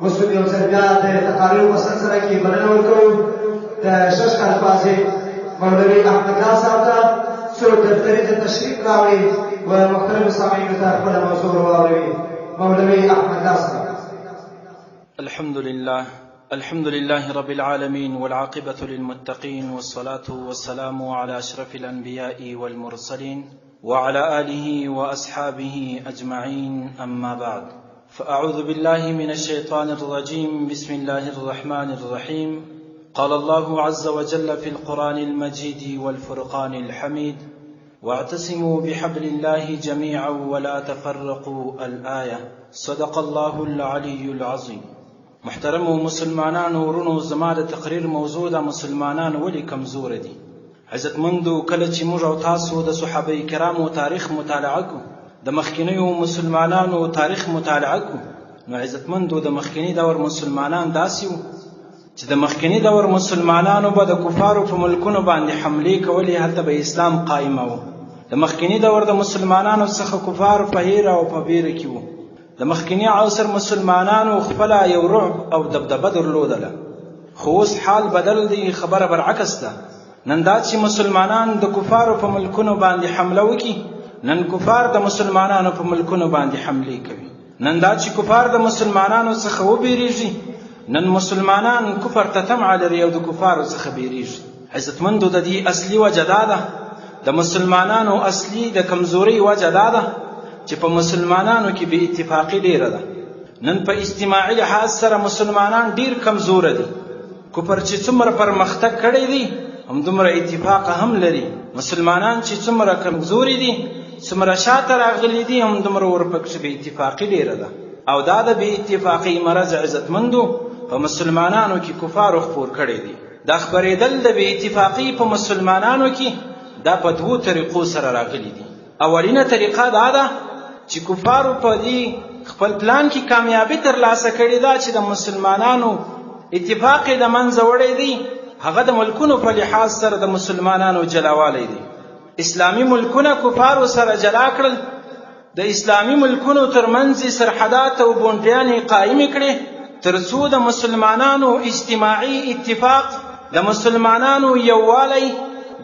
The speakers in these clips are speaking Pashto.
اوس یو ځل بیا د تقاریرو په سلسله کې بلنه ورکوو د ششکال بازي مولوي احمد الله صاحب ته څو دفتري ته تشریف راوړي و مختلفو سامعینو ته خپله موضوع واوروي. مولوي احمد الله صاحب. الحمد لله رب العالمين والعاقبة للمتقين والصلاة والسلام على أشرف الأنبياء والمرسلين وعلى آله وأصحابه أجمعين، أما بعد، فأعوذ بالله من الشيطان الرجيم. بسم الله الرحمن الرحيم. قال الله عز وجل في القرآن المجيد والفرقان الحميد: واعتصموا بحبل الله جميعا ولا تفرقوا الآية. صدق الله العلي العظيم. محترم مسلمانان ورونو، زما د تقریر موضوع د مسلمانان ولی کمزور دي. عزتمندو، کله چې موږ او تاسو د صحابه کرامو تاریخ مطالعه کو، د مخکینیو مسلمانانو تاریخ مطالعه کو، نو عزتمندو د مخکینی دور مسلمانان داسې وو چې د مخکینی دور مسلمانانو به د کفارو په ملکونو باندې حملې کولې، هلته به اسلام قائمه و. د مخکینی دور د مسلمانانو څخه کفار په هیره او په بیره کې وو. د مخکینی عصر مسلمانانو خپله یو رعب او دبدبه درلودله، خو اوس حال بدل دی، خبره برعکس ده. نن دا چې مسلمانان د کفارو په ملکونو باندې حمله وکړي، نن کفار د مسلمانانو په ملکونو باندې حملې کوي. نن دا چې کفار د مسلمانانو څخه وبېرېږي، نن مسلمانان کفر ته طمع لري او د کفارو څخه بیریږي. عزتمندو، د دې اصلي وجه دا ده، د مسلمانانو اصلي د کمزورۍ وجه دا ده چې په مسلمانانو کې بې اتفاقي ډیره ده. نن په اجتماعي لحاظ سره مسلمانان ډیر کمزوره دي. کفر چې څومره پرمختګ کړی دی، همدومره اتفاق هم لري. مسلمانان چې څومره کمزوري دي، څومره شاته راغلي دي، همدومره ورپکښې بې اتفاقي ډیره ده. او دا د بې اتفاقۍ مرض عزتمندو په مسلمانانو کې کفارو خپور کړی دی. دا خپرېدل د بې اتفاقۍ په مسلمانانو کې دا په دوو طریقو سره راغلي دي. اولینه طریقه دا ده چې کفارو په دې خپل پلان کې کامیابي ترلاسه کړې ده چې د مسلمانانو اتفاق یې د منځه وړی دی. هغه د ملکونو په لحاظ سره د مسلمانانو جلاوالی دی. اسلامي ملکونه کفارو سره جلا کړل، د اسلامي ملکونو ترمنځ سرحدات او بونډیانې قائمې کړې، ترڅو د مسلمانانو اجتماعي اتفاق، د مسلمانانو یووالی،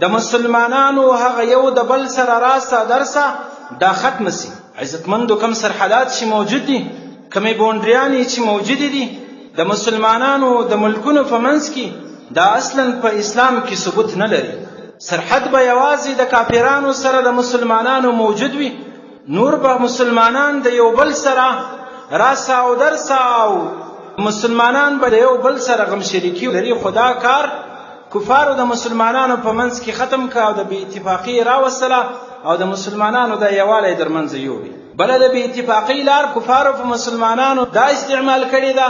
د مسلمانانو هغه یو د بل سره راسه درسه دا ختم سي. عزتمندو، کم سرحدات چې موجود دي، کمې بونډریانې چې موجودې دي د مسلمانانو د ملکونو په منځ کې، دا اصلا په اسلام کې ثبوت نه لري. سرحد به یوازې د کافرانو سره د مسلمانانو موجود وي، نور به مسلمانان د یو بل سره راسه او درسه او مسلمانان به د یو بل سره غم شریکي لري. خدا کار کفارو د مسلمانانو په منځ کې ختم که او د بې اتفاقۍ راوستله او د مسلمانانو د یووالی در منځ یوړي. بله د بې اتفاقۍ لار کفارو په مسلمانانو دا استعمال کړې ده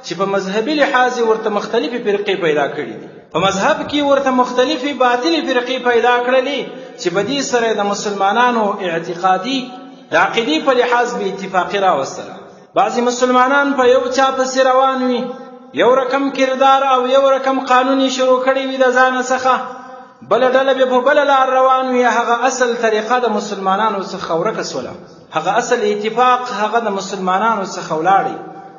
چې په مذهبي لحاظ ورته مختلفې فرقې پیدا کړي دي. په مذهب کې ورته مختلفې باطلې فرقې پیدا کړلې چې په دې سره د مسلمانانو اعتقادي د عقیدې په لحاظ بې اتفاقي راوستله. بعضی مسلمانان په یو چا پسې روان وي، یو رقم کردار او یو رقم قانون شروع کړی وي د ځانه څخه، بله ډله بیا په بله لار روان وي. هغه اصل طریقه د مسلمانانو څخه ورکه سوله، هغه اصل اتفاق هغه د مسلمانانو څخه ولاړی.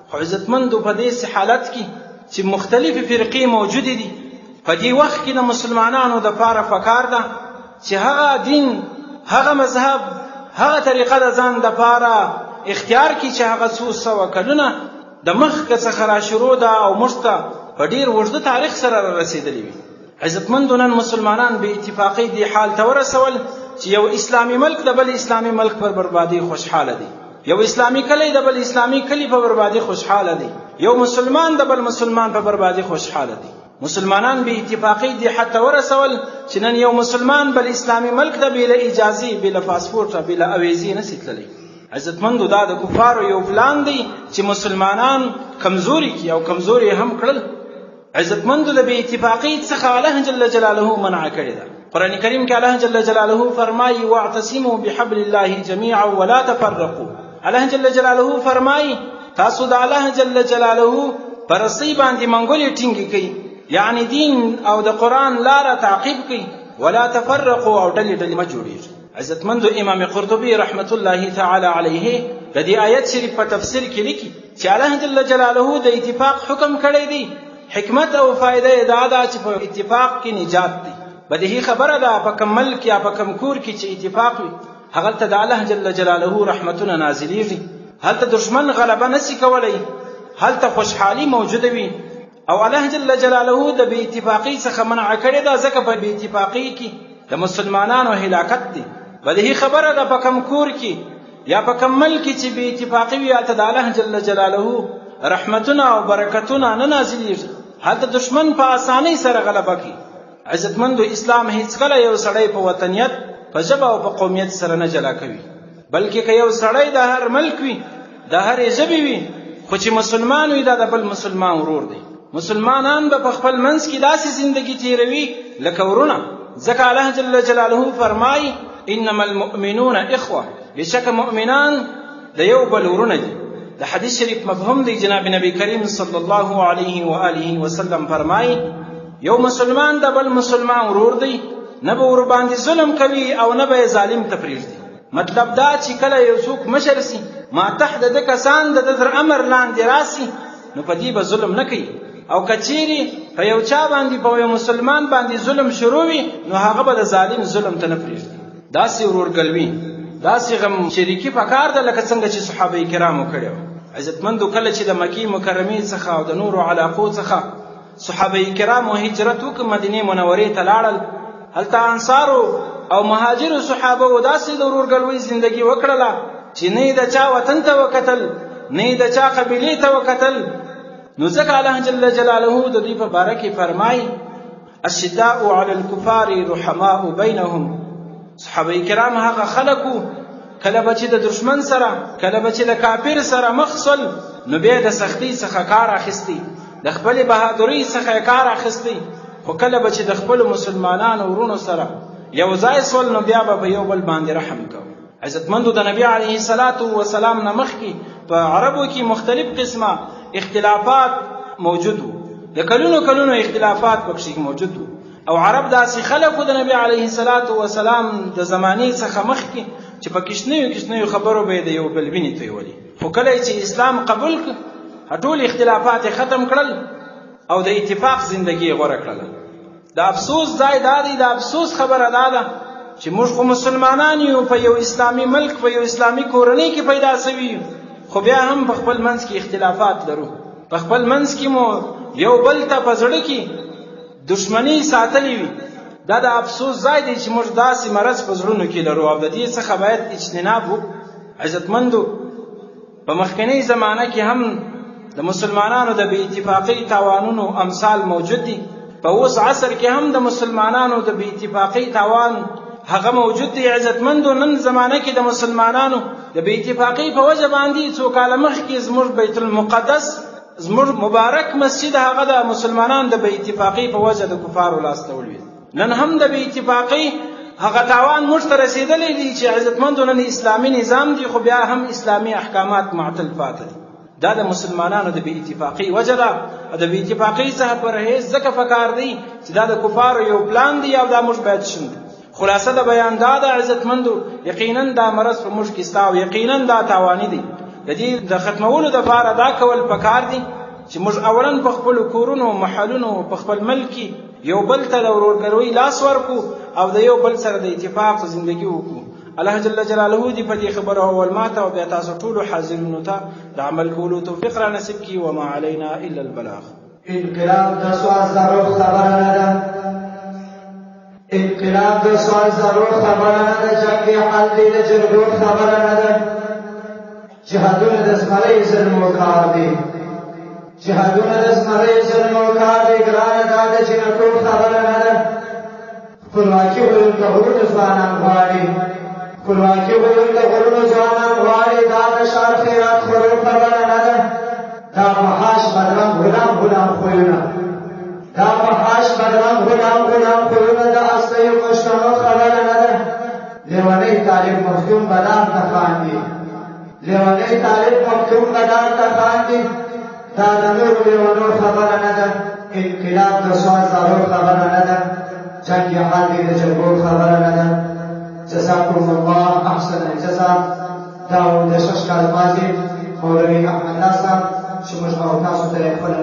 خو عزتمندو، په دې حالت کې چې مختلفې فرقې موجودې دي، په دې وخت کې د مسلمانانو دپاره پکار ده چې هغه دین، هغه مذهب، هغه طریقه د ځان دپاره اختیار کی چې هغه څو سوه کلونه د مخکې څخه را شروع ده او موږ ته په ډېر اوږده تاریخ سره را رسېدلي وي. عزتمندو، نن مسلمانان بې اتفاقۍ دې حال ته ورسول چې یو اسلامي ملک د بل اسلامي ملک پر بربادۍ خوشحاله دی، یو اسلامي کلی د بل اسلامي کلی په بربادۍ خوشحاله دی، یو مسلمان د بل مسلمان په بربادۍ خوشحاله دی. مسلمانان بې اتفاقۍ دې حد ته ورسول چې نن یو مسلمان بل اسلامي ملک ته بې له اجازې، بې له پاسپورټه، بې له اویزې نسي تللی. عزتمندو، دا د کفارو یو پلان دی چې مسلمانان کمزوري کړي او کمزوري هم کړل. عزتمندو، د بې اتفاقۍ څخه الله جل جلاله منع کړې ده. قرآن کریم کې الله جل جلاله فرمایي: واعتصموا بحبل الله جميعا ولا تفرقوا. الله جل جلاله فرمایي تاسو د الله جل جلاله پر رسۍ باندې منګولې ټینګې کړئ، یعنی دین او د قرآن لاره تعقیب کړئ، ولا تفرقوا او ډلې ډلې مه جوړېږئ. عزتمندو امام قرطبي رحمت الله تعالی علیه د دې آیت شریف په تفسیر کې لیکي چې الله جل جلاله د اتفاق حکم کړی دی. حکمت او فائدې دا ده چې په اتفاق کې نجات دی. بدیهی خبره ده په کم ملک یا په کم کور کې چې اتفاق وي هغه ته د الله جل جلاله رحمتونه نازلېږي. هلته دشمن غلبه نشي کولی، هلته خوشحالي موجوده وي. او الله جل جلاله د بې اتفاقۍ څخه منع کړی ده، ځکه په بې اتفاقۍ کې د مسلمانانو هلاکت دی. بدیهی خبره ده په کم کور کې یا په کم ملک کې چې بې اتفاقي وي هلته د الله جل جلاله رحمتونه او برکتونه نه نازلېږي، هلته دشمن په اسانۍ سره غلبه کوي. عزتمندو اسلام هیڅکله یو سړی په وطنیت، په ژبه او په قومیت سره نه جلا کوي، بلکې که یو سړی د هر ملک وي، د هرې ژبې وي، خو چې مسلمان وي دا د بل مسلمان ورور دی. مسلمانان به په خپل منځ کې داسې زندگی تیروي لکه ورونه، ځکه الله جل جلاله فرمایي انما المؤمنون اخوه، بشک مؤمنان د یو بل ورونه دي. د حدیث شریف مفهوم دی، جناب نبی کریم صلی الله علیه و آله وسلم فرمایي یو مسلمان د بل مسلمان ورور دی، نه به ور باندې ظلم کوي او نه به ظالم ته پرېږدي. مطلب دا چې کله یو څوک مشر سي، ماتحت د کسان د تر امر لاندې راسي، نو په دې به ظلم نه کوي. او کچېرې په یو چا باندې په یو مسلمان باندې ظلم شروع وي نو هغه به د ظالم ظلم ته نه پرېږدي. داسې ورورګلوي، داسې غم شریکي پکار ده لکه څنګه چې صحابه کرامو کړي وو. عزتمندو کله چې د مکې مکرمې څخه او د نورو علاقو څخه صحابه کرامو هجرت وکړ، مدینې منورې ته لاړل. هلته انصارو او مهاجرو صحابه داسې د ورورګلوۍ زندگی وکړله چې نه د چا وطن ته وکتل، نه د چا قبیلې ته وکتل. نو ځکه الله جل جلاله د دې په باره کې فرمایي الشداء علی الکفار رحماء بینهم. صحابه کرام هغه خلکو کله به چې د دشمن سره، کله به چې د کافر سره مخ شول نو بیا د سختۍ څخه کار اخیستی، د خپلې بهادرۍ څخه کار اخیستی. خو کله به چې د خپلو مسلمانانو ورونو سره یو ځای شول نو بیا به په یو بل باندې رحم کوو. عزتمندو د نبي علیه الصلاة والسلام نه مخکې په عربو کې مختلف قسمه اختلافات موجود وو، د کلونو اختلافات پکې موجود وو. او عرب داسې خلکو د نبی علیه الصلاة والسلام د زمانې څخه مخکې چې په کشنیو خبرو به یې د یو بل وینې تویولې. خو کله چې اسلام قبول کړ ټول اختلافات ختم کړل او د اتفاق زندگی غوره کړله. د افسوس ځای دا دی، د افسوس خبره دا ده چې موږ خو مسلمانان یو، په یو اسلامي ملک، په یو اسلامي کورنۍ کې پیدا سوي یو، خو بیا هم په خپل منځ کې اختلافات لرو. په خپل منځ کې مو یو بل ته په زړه کې دشمنی ساتلی وي. دا د افسوس ځای دی چې موږ داسې مرض په زړونو کې لرو او د دې څخه باید اجتناب وکړو. عزتمندو په مخکنۍ زمانه کې هم د مسلمانانو د بې اتفاقۍ تاوانونو امثال موجود دي. په اوس عصر کې هم د مسلمانانو د بې اتفاقۍ تاوان هغه موجود دی. عزتمندو نن زمانه کې د مسلمانانو د بې اتفاقۍ په وجه باندې څو کاله مخکې زموږ بیت المقدس، زموږ مبارک مسجد، هغه د مسلمانانو د بې اتفاقۍ په وجه د کفارو لاس ته ولوېد. نن هم د بې اتفاقۍ هغه تاوان موږ ته رسېدلی دی چې عزتمندو نن اسلامي نظام دی خو بیا هم اسلامي احکامات معطل پاتې دي. دا د مسلمانانو د بې اتفاقۍ وجه ده. د بې اتفاقۍ څخه پرهیز ځکه پکار دی چې دا د کفارو یو پلان دی او دا موږ باید شنډو. خلاصه د بیان دا ده عزتمندو، یقینا دا مرض په موږ کې ستا او یقینا دا تاواني دی. د دې د ختمولو دپاره دا کول پکار دي چې موږ اولا په خپلو کورونو، محلونو، په خپل ملک کې یو بل ته د ورورګلوۍ لاس ورکړو او د یو بل سره د اتفاق زندگی وکړو. الله جل جلاله دې په دې خبره اول ماته او بیا تاسو ټولو حاضرینو ته د عمل کولو توفیق را نصیب کړي. وما علینا الا البلاغ. انقلاب د سوال زرو خبره نه ده، انقلاب د سوال زرو خبره نه ده، جنګ حل دی د جرګو خبره نه ده. جهادونه د زمرۍ ظلمو کار دی، جهادونه د زمرۍ ظلمو کار دی. ګرانه دا د جنګو خبره نه ده. خپلواکي ویل د غرونو ځوانان غواړي، خپلواکي ویل د غرونو ځوانان غواړي. دا د ښار خیرات خورو خبره نه ده. دا فحاش بدرنګ غلام خویونه، دا فحاش بدرنګ غلام خویونه د اصلي پښتنو خبره نه ده. لیونی طالب مفتون بدان ته خاندي، لیونی طالب مفتون بدان ته خاندي. دا د نورو لیونو خبره نه ده. انقلاب د سوال زارو خبره نه ده، جنګ حال دی د جرګو خبره نه ده. جزاكم الله احسن الجزاء دا د شش کال ماضي مولوي احمد الله صاحب چې موږ او تاسو ته خپل